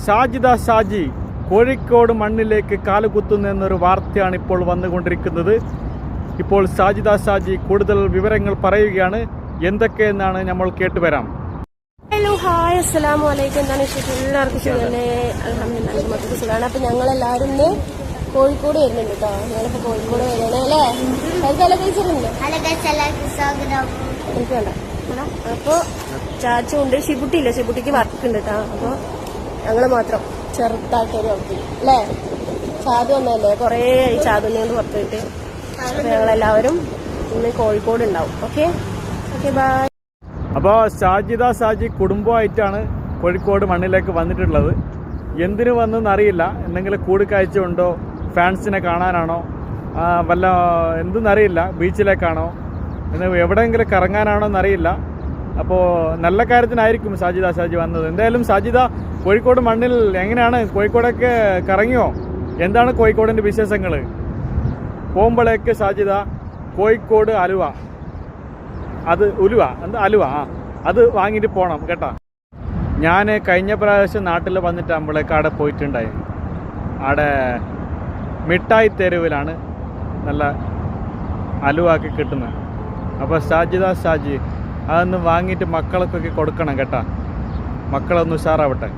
സാജിദ സാജി കോഴിക്കോട് മണ്ണിലേക്ക് കാലുകുത്തുന്നു എന്നൊരു വാർത്തയാണ് ഇപ്പോൾ വന്നുകൊണ്ടിരിക്കുന്നത്. ഇപ്പോൾ സാജിദ സാജി കൂടുതൽ വിവരങ്ങൾ പറയുകയാണ്. എന്തൊക്കെയെന്നാണ് നമ്മൾ കേട്ടുവരാം. ഹലോ, ഹായ്, അസ്സലാമു അലൈക്കും. എന്താണ് വിശേഷം? എല്ലാവർക്കും സുഖമല്ലേ? അൽഹംദുലില്ലാഹ്, മൊത്തത്തിൽ സുഖമാണ്. അപ്പൊ ഞങ്ങളെല്ലാവരും ഇന്ന് കോഴിക്കോട് വരുന്നുണ്ട് കേട്ടോ. ഞങ്ങളിപ്പോ കോഴിക്കോട് വരികയാണ് അല്ലേ? എനിക്ക് വേണ്ട. അപ്പൊ ചാച്ചു ഉണ്ട്, ഷിബുട്ടിയില്ല, ഷിബുട്ടിക്ക് വർക്ക് ഉണ്ട് കേട്ടോ. അപ്പൊ ഞങ്ങള് മാത്രം ചെറുതായിട്ടൊരു വർക്ക് അല്ലേ? ചാതു വന്നല്ലേ, കൊറേ ആയി ചാതുവിനെ കൊണ്ട് പുറത്ത് പോയിട്ട്. അപ്പൊ ഞങ്ങളെല്ലാവരും ഇന്ന് കോഴിക്കോട് ഉണ്ടാവും. Okay okay, bye. അപ്പോൾ സാജിദ സാജി കുടുംബമായിട്ടാണ് കോഴിക്കോട് മണ്ണിലേക്ക് വന്നിട്ടുള്ളത്. എന്തിനു വന്നെന്നറിയില്ല. എന്തെങ്കിലും കൂടിക്കാഴ്ച ഉണ്ടോ, ഫാൻസിനെ കാണാനാണോ, വല്ല എന്തെന്നറിയില്ല, ബീച്ചിലേക്കാണോ, എവിടെയെങ്കിലും കറങ്ങാനാണോ എന്നറിയില്ല. അപ്പോൾ നല്ല കാര്യത്തിനായിരിക്കും സാജിദ സാജി വന്നത്. എന്തായാലും സാജിദ കോഴിക്കോട് മണ്ണിൽ എങ്ങനെയാണ്, കോഴിക്കോടൊക്കെ കറങ്ങിയോ? എന്താണ് കോഴിക്കോടിൻ്റെ വിശേഷങ്ങൾ? പോകുമ്പോഴേക്ക് സാജിദ കോഴിക്കോട് അലുവ, അത് ഉലുവ എന്താ അലുവ, അത് വാങ്ങിയിട്ട് പോകണം കേട്ടോ. ഞാൻ കഴിഞ്ഞ പ്രാവശ്യം നാട്ടിൽ വന്നിട്ടാകുമ്പോഴേക്ക് അവിടെ പോയിട്ടുണ്ടായി. അവിടെ മിഠായി തെരുവിലാണ് നല്ല അലുവാക്കി കിട്ടുന്നത്. അപ്പോൾ സാജിദ സാജി അതൊന്ന് വാങ്ങിയിട്ട് മക്കൾക്കൊക്കെ കൊടുക്കണം കേട്ടോ. മക്കളൊന്ന് ഉഷാറാവട്ടെ.